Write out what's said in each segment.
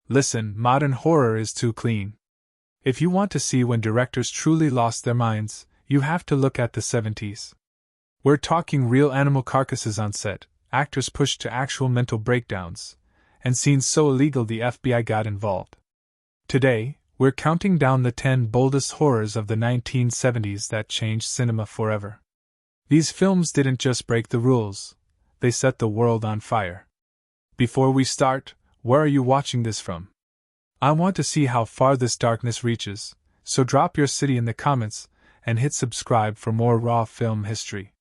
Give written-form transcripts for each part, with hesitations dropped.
Listen, modern horror is too clean. If you want to see when directors truly lost their minds, you have to look at the 70s. We're talking real animal carcasses on set, actors pushed to actual mental breakdowns, and scenes so illegal the FBI got involved. Today, we're counting down the 10 boldest horrors of the 1970s that changed cinema forever. These films didn't just break the rules, they set the world on fire. Before we start, where are you watching this from? I want to see how far this darkness reaches, so drop your city in the comments and hit subscribe for more raw film history.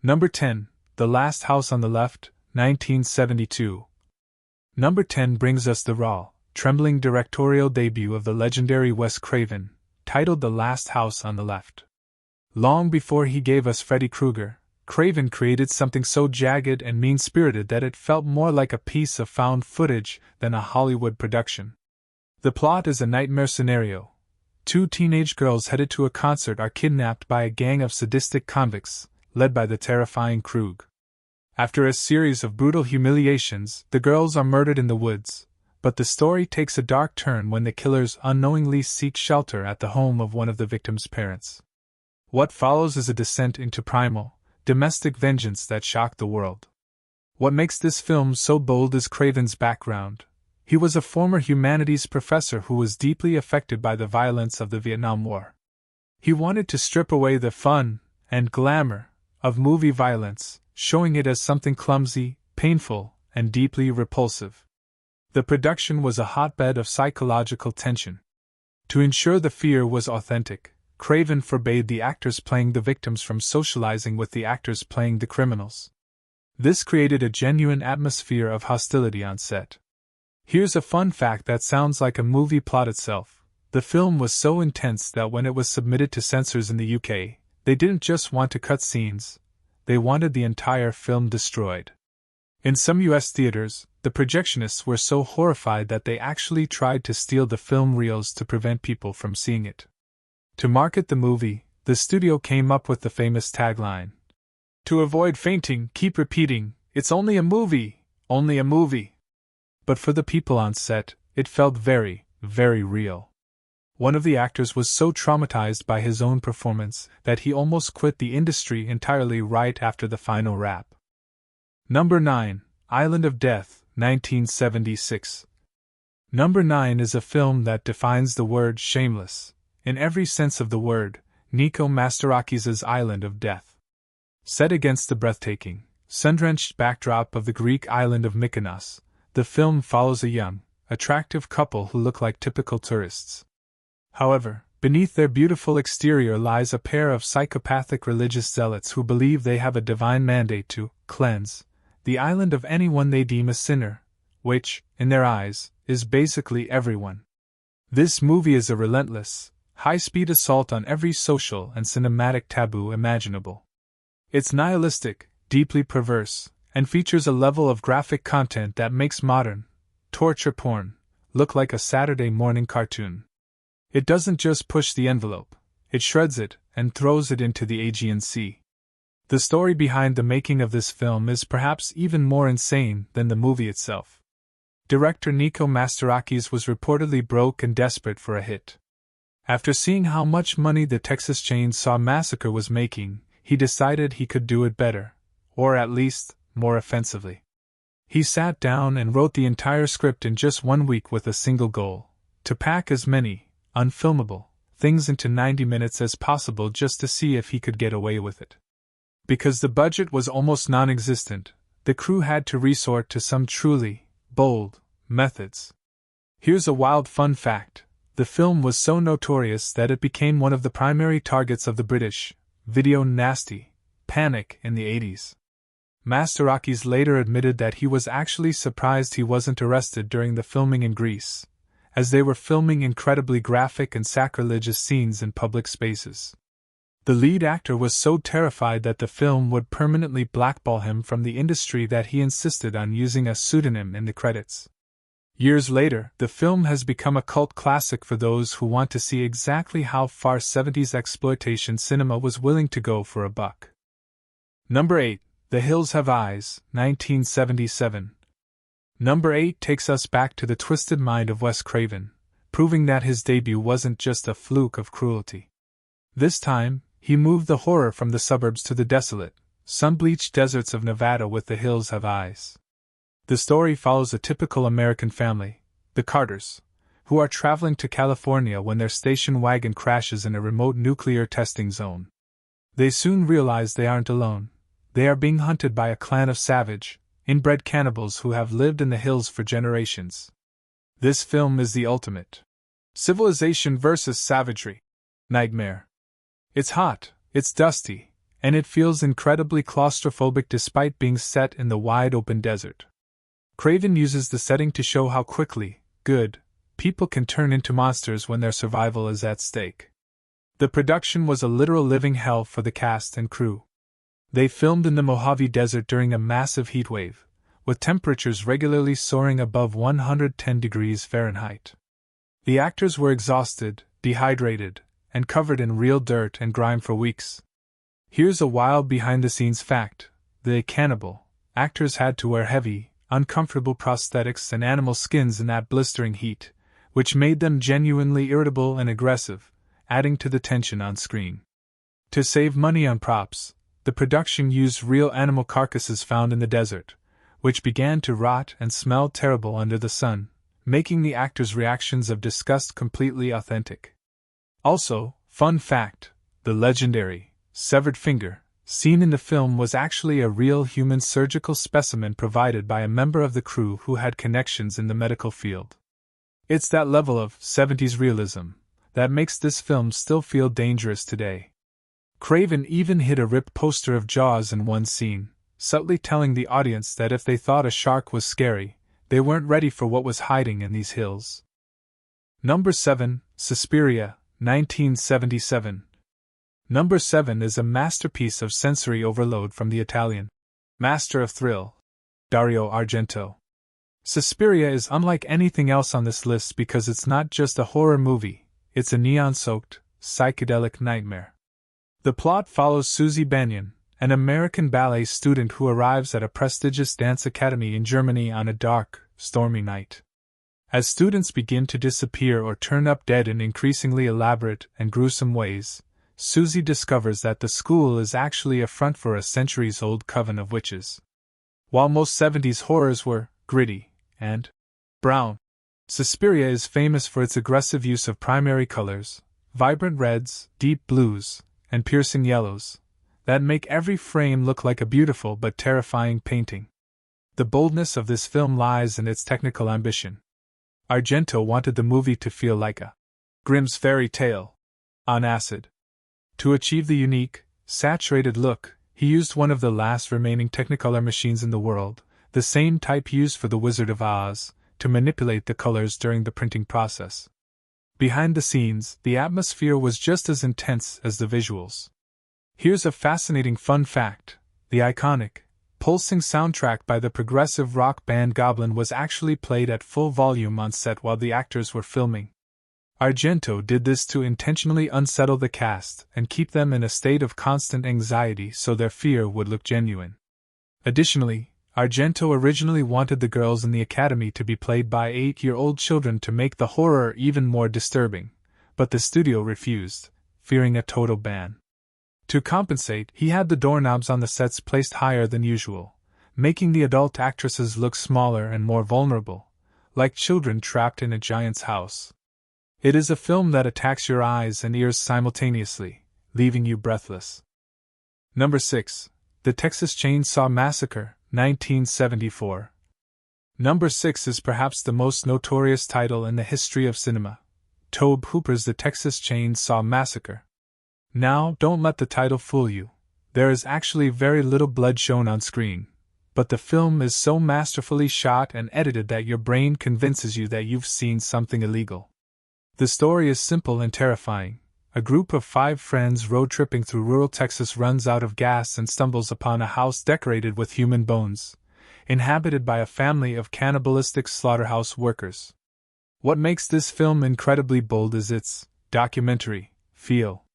Number 10, The Last House on the Left, 1972. Number 10 brings us the raw, trembling directorial debut of the legendary Wes Craven, titled The Last House on the Left. Long before he gave us Freddy Krueger, Craven created something so jagged and mean-spirited that it felt more like a piece of found footage than a Hollywood production. The plot is a nightmare scenario. 2 teenage girls headed to a concert are kidnapped by a gang of sadistic convicts, led by the terrifying Krug. After a series of brutal humiliations, the girls are murdered in the woods, but the story takes a dark turn when the killers unknowingly seek shelter at the home of one of the victims' parents. What follows is a descent into primal, domestic vengeance that shocked the world. What makes this film so bold is Craven's background. He was a former humanities professor who was deeply affected by the violence of the Vietnam War. He wanted to strip away the fun and glamour of movie violence, showing it as something clumsy, painful, and deeply repulsive. The production was a hotbed of psychological tension. To ensure the fear was authentic, Craven forbade the actors playing the victims from socializing with the actors playing the criminals. This created a genuine atmosphere of hostility on set. Here's a fun fact that sounds like a movie plot itself. The film was so intense that when it was submitted to censors in the UK, they didn't just want to cut scenes, they wanted the entire film destroyed. In some US theaters, the projectionists were so horrified that they actually tried to steal the film reels to prevent people from seeing it. To market the movie, the studio came up with the famous tagline. To avoid fainting, keep repeating, "It's only a movie, only a movie." But for the people on set, it felt very, very real. One of the actors was so traumatized by his own performance that he almost quit the industry entirely right after the final wrap. Number 9, Island of Death, 1976. Number 9 is a film that defines the word shameless. In every sense of the word, Nico Mastarakis' Island of Death. Set against the breathtaking, sun-drenched backdrop of the Greek island of Mykonos, the film follows a young, attractive couple who look like typical tourists. However, beneath their beautiful exterior lies a pair of psychopathic religious zealots who believe they have a divine mandate to cleanse the island of anyone they deem a sinner, which, in their eyes, is basically everyone. This movie is a relentless, high-speed assault on every social and cinematic taboo imaginable. It's nihilistic, deeply perverse, and features a level of graphic content that makes modern torture porn look like a Saturday morning cartoon. It doesn't just push the envelope, it shreds it and throws it into the Aegean Sea. The story behind the making of this film is perhaps even more insane than the movie itself. Director Nico Mastarakis was reportedly broke and desperate for a hit. After seeing how much money the Texas Chain Saw Massacre was making, he decided he could do it better, or at least, more offensively. He sat down and wrote the entire script in just 1 week with a single goal: to pack as many unfilmable things into 90 minutes as possible just to see if he could get away with it. Because the budget was almost non-existent, the crew had to resort to some truly bold methods. Here's a wild fun fact: the film was so notorious that it became one of the primary targets of the British video nasty panic in the 80s. Mastarakis later admitted that he was actually surprised he wasn't arrested during the filming in Greece, as they were filming incredibly graphic and sacrilegious scenes in public spaces. The lead actor was so terrified that the film would permanently blackball him from the industry that he insisted on using a pseudonym in the credits. Years later, the film has become a cult classic for those who want to see exactly how far 70s exploitation cinema was willing to go for a buck. Number 8, The Hills Have Eyes, 1977. Number 8 takes us back to the twisted mind of Wes Craven, proving that his debut wasn't just a fluke of cruelty. This time, he moved the horror from the suburbs to the desolate, sun-bleached deserts of Nevada with The Hills Have Eyes. The story follows a typical American family, the Carters, who are traveling to California when their station wagon crashes in a remote nuclear testing zone. They soon realize they aren't alone. They are being hunted by a clan of savage, inbred cannibals who have lived in the hills for generations. This film is the ultimate civilization versus savagery nightmare. It's hot, it's dusty, and it feels incredibly claustrophobic despite being set in the wide-open desert. Craven uses the setting to show how quickly good people can turn into monsters when their survival is at stake. The production was a literal living hell for the cast and crew. They filmed in the Mojave Desert during a massive heat wave, with temperatures regularly soaring above 110 degrees Fahrenheit. The actors were exhausted, dehydrated, and covered in real dirt and grime for weeks. Here's a wild behind-the-scenes fact: the cannibal actors had to wear heavy, uncomfortable prosthetics and animal skins in that blistering heat, which made them genuinely irritable and aggressive, adding to the tension on screen. To save money on props, the production used real animal carcasses found in the desert, which began to rot and smell terrible under the sun, making the actors' reactions of disgust completely authentic. Also, fun fact, the legendary severed finger seen in the film was actually a real human surgical specimen provided by a member of the crew who had connections in the medical field. It's that level of 70s realism that makes this film still feel dangerous today. Craven even hid a ripped poster of Jaws in one scene, subtly telling the audience that if they thought a shark was scary, they weren't ready for what was hiding in these hills. Number 7, Suspiria, 1977. Number 7 is a masterpiece of sensory overload from the Italian master of thrill, Dario Argento. Suspiria is unlike anything else on this list because it's not just a horror movie, it's a neon-soaked, psychedelic nightmare. The plot follows Susie Banyan, an American ballet student who arrives at a prestigious dance academy in Germany on a dark, stormy night. As students begin to disappear or turn up dead in increasingly elaborate and gruesome ways, Susie discovers that the school is actually a front for a centuries-old coven of witches. While most 70s horrors were gritty and brown, Suspiria is famous for its aggressive use of primary colors, vibrant reds, deep blues, and piercing yellows, that make every frame look like a beautiful but terrifying painting. The boldness of this film lies in its technical ambition. Argento wanted the movie to feel like a Grimm's fairy tale on acid. To achieve the unique, saturated look, he used one of the last remaining Technicolor machines in the world, the same type used for The Wizard of Oz, to manipulate the colors during the printing process. Behind the scenes, the atmosphere was just as intense as the visuals. Here's a fascinating fun fact: the iconic, pulsing soundtrack by the progressive rock band Goblin was actually played at full volume on set while the actors were filming. Argento did this to intentionally unsettle the cast and keep them in a state of constant anxiety so their fear would look genuine. Additionally, Argento originally wanted the girls in the academy to be played by 8-year-old children to make the horror even more disturbing, but the studio refused, fearing a total ban. To compensate, he had the doorknobs on the sets placed higher than usual, making the adult actresses look smaller and more vulnerable, like children trapped in a giant's house. It is a film that attacks your eyes and ears simultaneously, leaving you breathless. Number 6. The Texas Chain Saw Massacre, 1974. Number 6 is perhaps the most notorious title in the history of cinema: Tobe Hooper's The Texas Chain Saw Massacre. Now, don't let the title fool you. There is actually very little blood shown on screen, but the film is so masterfully shot and edited that your brain convinces you that you've seen something illegal. The story is simple and terrifying. A group of 5 friends road-tripping through rural Texas runs out of gas and stumbles upon a house decorated with human bones, inhabited by a family of cannibalistic slaughterhouse workers. What makes this film incredibly bold is its documentary feel.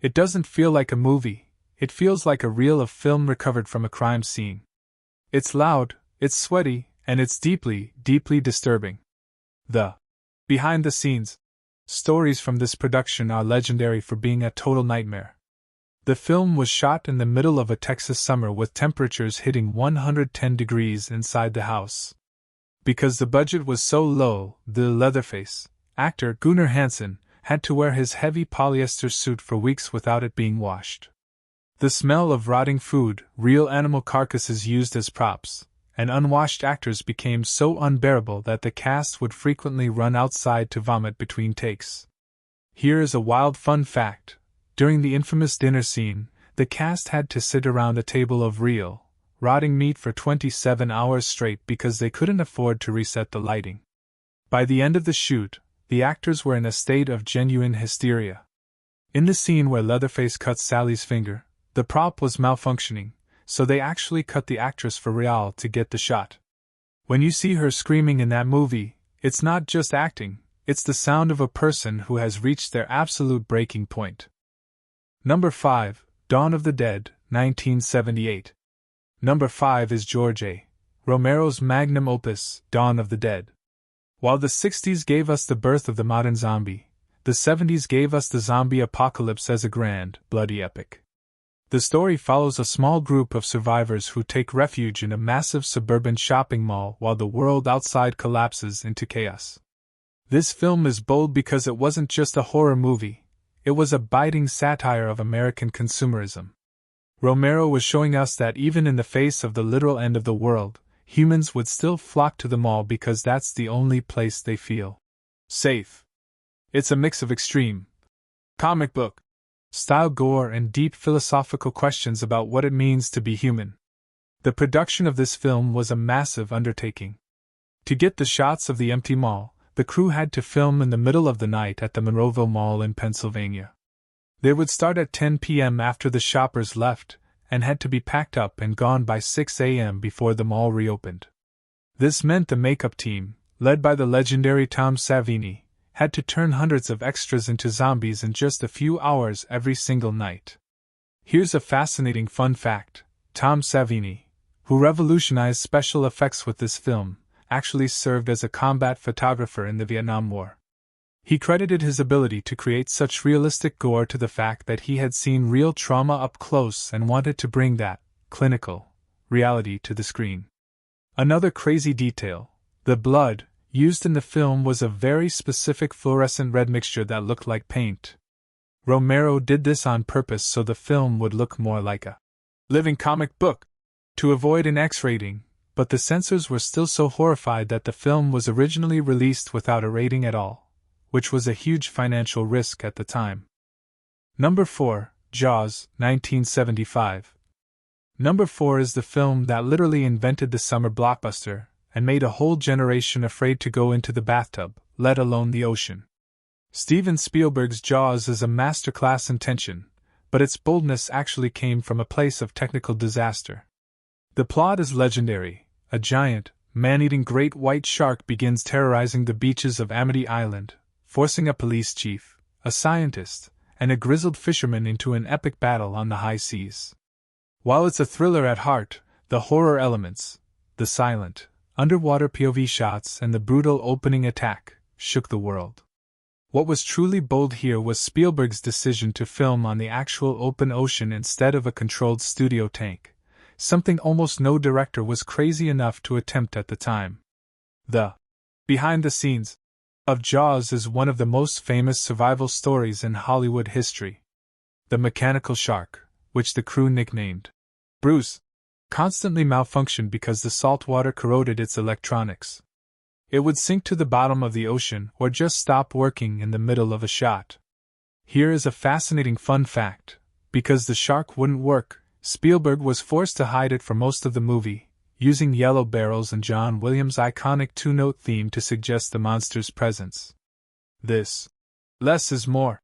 It doesn't feel like a movie, it feels like a reel of film recovered from a crime scene. It's loud, it's sweaty, And it's deeply, deeply disturbing. The behind-the-scenes stories from this production are legendary for being a total nightmare. The film was shot in the middle of a Texas summer with temperatures hitting 110 degrees inside the house. Because the budget was so low, the Leatherface actor Gunnar Hansen had to wear his heavy polyester suit for weeks without it being washed. The smell of rotting food, real animal carcasses used as props, and unwashed actors became so unbearable that the cast would frequently run outside to vomit between takes. Here is a wild fun fact. During the infamous dinner scene, the cast had to sit around a table of real, rotting meat for 27 hours straight because they couldn't afford to reset the lighting. By the end of the shoot, the actors were in a state of genuine hysteria. In the scene where Leatherface cuts Sally's finger, the prop was malfunctioning, so they actually cut the actress for real to get the shot. When you see her screaming in that movie, it's not just acting, it's the sound of a person who has reached their absolute breaking point. Number 5, Dawn of the Dead, 1978. Number 5 is George A. Romero's magnum opus, Dawn of the Dead. While the 60s gave us the birth of the modern zombie, the 70s gave us the zombie apocalypse as a grand, bloody epic. The story follows a small group of survivors who take refuge in a massive suburban shopping mall while the world outside collapses into chaos. This film is bold because it wasn't just a horror movie, it was a biting satire of American consumerism. Romero was showing us that even in the face of the literal end of the world, humans would still flock to the mall because that's the only place they feel safe. It's a mix of extreme comic book style gore and deep philosophical questions about what it means to be human. The production of this film was a massive undertaking. To get the shots of the empty mall, the crew had to film in the middle of the night at the Monroeville Mall in Pennsylvania. They would start at 10 p.m. after the shoppers left, and had to be packed up and gone by 6 a.m. before the mall reopened. This meant the makeup team, led by the legendary Tom Savini, had to turn hundreds of extras into zombies in just a few hours every single night. Here's a fascinating fun fact. Tom Savini, who revolutionized special effects with this film, actually served as a combat photographer in the Vietnam War. He credited his ability to create such realistic gore to the fact that he had seen real trauma up close and wanted to bring that clinical reality to the screen. Another crazy detail, the blood used in the film was a very specific fluorescent red mixture that looked like paint. Romero did this on purpose so the film would look more like a living comic book, to avoid an X rating, but the censors were still so horrified that the film was originally released without a rating at all, which was a huge financial risk at the time. Number 4, Jaws, 1975. Number 4 is the film that literally invented the summer blockbuster, and made a whole generation afraid to go into the bathtub, let alone the ocean. Steven Spielberg's Jaws is a masterclass in tension, but its boldness actually came from a place of technical disaster. The plot is legendary. A giant, man-eating great white shark begins terrorizing the beaches of Amity Island, forcing a police chief, a scientist, and a grizzled fisherman into an epic battle on the high seas. While it's a thriller at heart, the horror elements, the silent, underwater POV shots and the brutal opening attack, shook the world. What was truly bold here was Spielberg's decision to film on the actual open ocean instead of a controlled studio tank, something almost no director was crazy enough to attempt at the time. The behind the scenes of Jaws is one of the most famous survival stories in Hollywood history. The mechanical shark, which the crew nicknamed Bruce, constantly malfunctioned because the salt water corroded its electronics. It would sink to the bottom of the ocean or just stop working in the middle of a shot. Here is a fascinating fun fact. Because the shark wouldn't work, Spielberg was forced to hide it for most of the movie, using yellow barrels and John Williams' iconic two-note theme to suggest the monster's presence. This less is more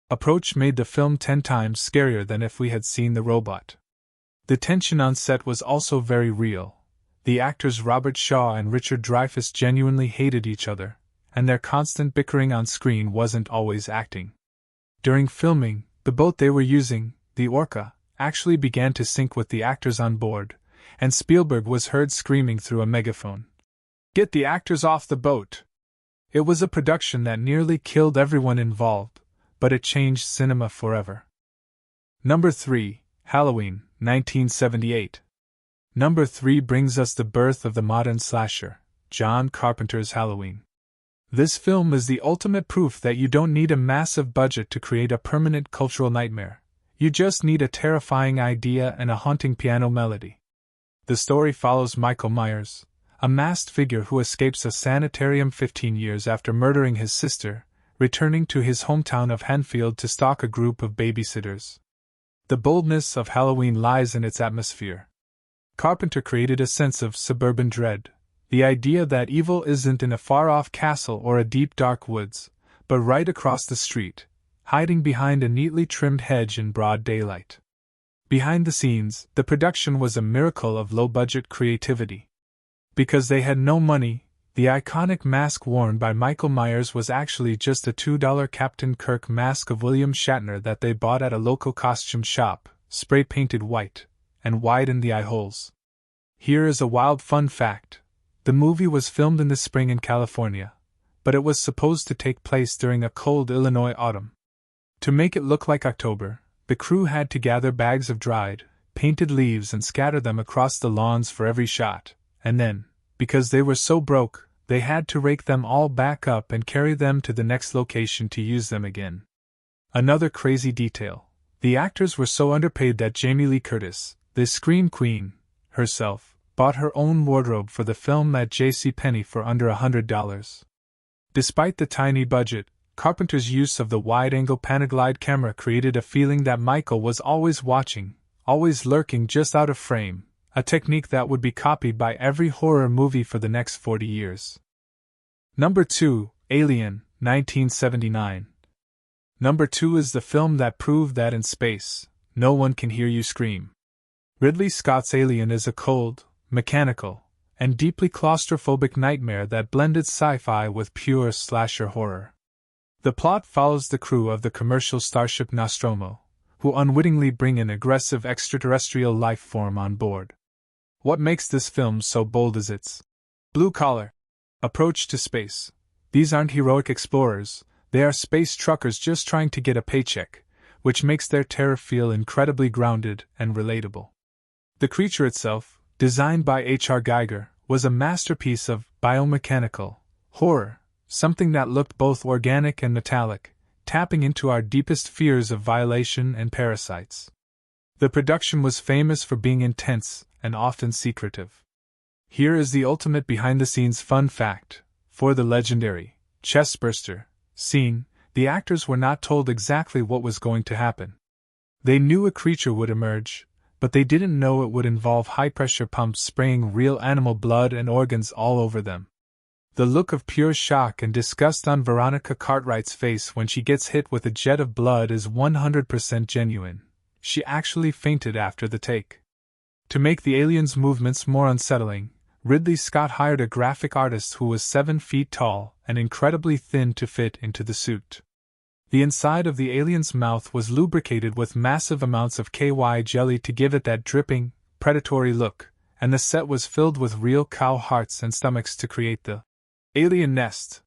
approach made the film 10 times scarier than if we had seen the robot. The tension on set was also very real. The actors Robert Shaw and Richard Dreyfuss genuinely hated each other, and their constant bickering on screen wasn't always acting. During filming, the boat they were using, the Orca, actually began to sink with the actors on board, and Spielberg was heard screaming through a megaphone, Get the actors off the boat! It was a production that nearly killed everyone involved, but it changed cinema forever. Number 3, Halloween, 1978. Number 3 brings us the birth of the modern slasher, John Carpenter's Halloween. This film is the ultimate proof that you don't need a massive budget to create a permanent cultural nightmare. You just need a terrifying idea and a haunting piano melody. The story follows Michael Myers, a masked figure who escapes a sanitarium 15 years after murdering his sister, returning to his hometown of Hanfield to stalk a group of babysitters. The boldness of Halloween lies in its atmosphere. Carpenter created a sense of suburban dread, the idea that evil isn't in a far-off castle or a deep dark woods, but right across the street, hiding behind a neatly trimmed hedge in broad daylight. Behind the scenes, the production was a miracle of low-budget creativity. Because they had no money, the iconic mask worn by Michael Myers was actually just a $2 Captain Kirk mask of William Shatner that they bought at a local costume shop, spray-painted white, and widened the eye holes. Here is a wild fun fact. The movie was filmed in the spring in California, but it was supposed to take place during a cold Illinois autumn. To make it look like October, the crew had to gather bags of dried, painted leaves and scatter them across the lawns for every shot, and then, because they were so broke, they had to rake them all back up and carry them to the next location to use them again. Another crazy detail. The actors were so underpaid that Jamie Lee Curtis, the Scream Queen, herself, bought her own wardrobe for the film at JCPenney for under $100. Despite the tiny budget, Carpenter's use of the wide-angle Panaglide camera created a feeling that Michael was always watching, always lurking just out of frame, a technique that would be copied by every horror movie for the next 40 years. Number 2, Alien, 1979. Number 2 is the film that proved that in space, no one can hear you scream. Ridley Scott's Alien is a cold, mechanical, and deeply claustrophobic nightmare that blended sci-fi with pure slasher horror. The plot follows the crew of the commercial starship Nostromo, who unwittingly bring an aggressive extraterrestrial life form on board. What makes this film so bold is its blue-collar approach to space. These aren't heroic explorers, they are space truckers just trying to get a paycheck, which makes their terror feel incredibly grounded and relatable. The creature itself, designed by H.R. Geiger, was a masterpiece of biomechanical horror, something that looked both organic and metallic, tapping into our deepest fears of violation and parasites. The production was famous for being intense and often secretive. Here is the ultimate behind-the-scenes fun fact. For the legendary chestburster scene, the actors were not told exactly what was going to happen. They knew a creature would emerge, but they didn't know it would involve high-pressure pumps spraying real animal blood and organs all over them. The look of pure shock and disgust on Veronica Cartwright's face when she gets hit with a jet of blood is 100% genuine. She actually fainted after the take. To make the alien's movements more unsettling, Ridley Scott hired a graphic artist who was 7 feet tall and incredibly thin to fit into the suit. The inside of the alien's mouth was lubricated with massive amounts of KY jelly to give it that dripping, predatory look, and the set was filled with real cow hearts and stomachs to create the alien nest.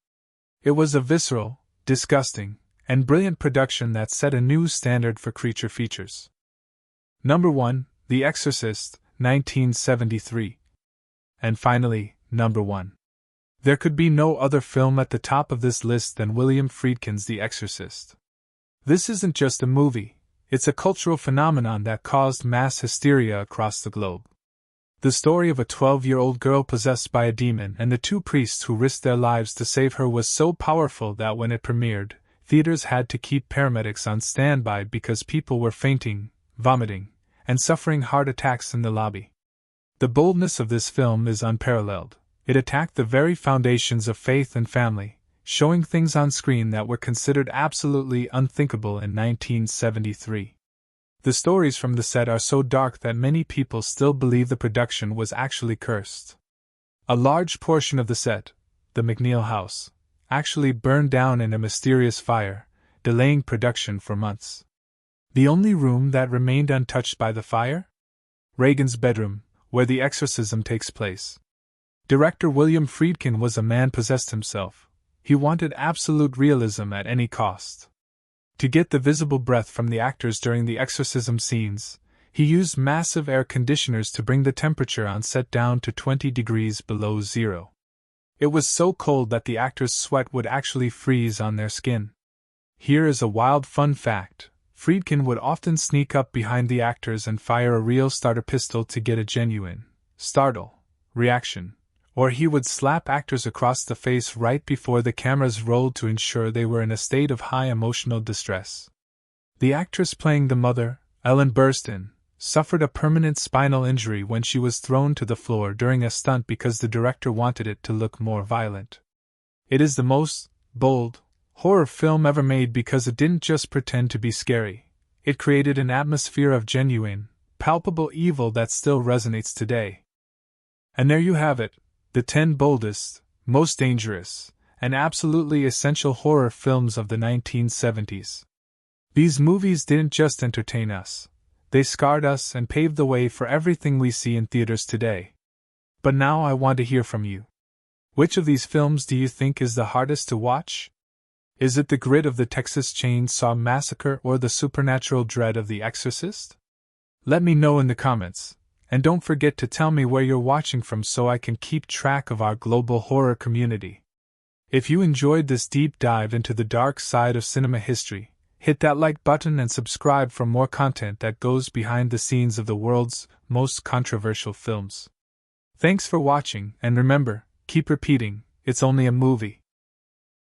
It was a visceral, disgusting, and brilliant production that set a new standard for creature features. Number 1, The Exorcist, 1973. And finally, number 1. There could be no other film at the top of this list than William Friedkin's The Exorcist. This isn't just a movie, it's a cultural phenomenon that caused mass hysteria across the globe. The story of a 12-year-old girl possessed by a demon and the 2 priests who risked their lives to save her was so powerful that when it premiered, theaters had to keep paramedics on standby because people were fainting, vomiting, and suffering heart attacks in the lobby. The boldness of this film is unparalleled. It attacked the very foundations of faith and family, showing things on screen that were considered absolutely unthinkable in 1973. The stories from the set are so dark that many people still believe the production was actually cursed. A large portion of the set, the McNeil House, actually burned down in a mysterious fire, delaying production for months. The only room that remained untouched by the fire? Reagan's bedroom, where the exorcism takes place. Director William Friedkin was a man possessed himself. He wanted absolute realism at any cost. To get the visible breath from the actors during the exorcism scenes, he used massive air conditioners to bring the temperature on set down to 20 degrees below zero. It was so cold that the actors' sweat would actually freeze on their skin. Here is a wild fun fact. Friedkin would often sneak up behind the actors and fire a real starter pistol to get a genuine startle reaction, or he would slap actors across the face right before the cameras rolled to ensure they were in a state of high emotional distress. The actress playing the mother, Ellen Burstyn, suffered a permanent spinal injury when she was thrown to the floor during a stunt because the director wanted it to look more violent. It is the most bold horror film ever made because it didn't just pretend to be scary. It created an atmosphere of genuine, palpable evil that still resonates today. And there you have it, the 10 boldest, most dangerous, and absolutely essential horror films of the 1970s. These movies didn't just entertain us. They scarred us and paved the way for everything we see in theaters today. But now I want to hear from you. Which of these films do you think is the hardest to watch? Is it the grit of the Texas Chain Saw Massacre or the supernatural dread of The Exorcist? Let me know in the comments, and don't forget to tell me where you're watching from so I can keep track of our global horror community. If you enjoyed this deep dive into the dark side of cinema history, hit that like button and subscribe for more content that goes behind the scenes of the world's most controversial films. Thanks for watching, and remember, keep repeating, it's only a movie.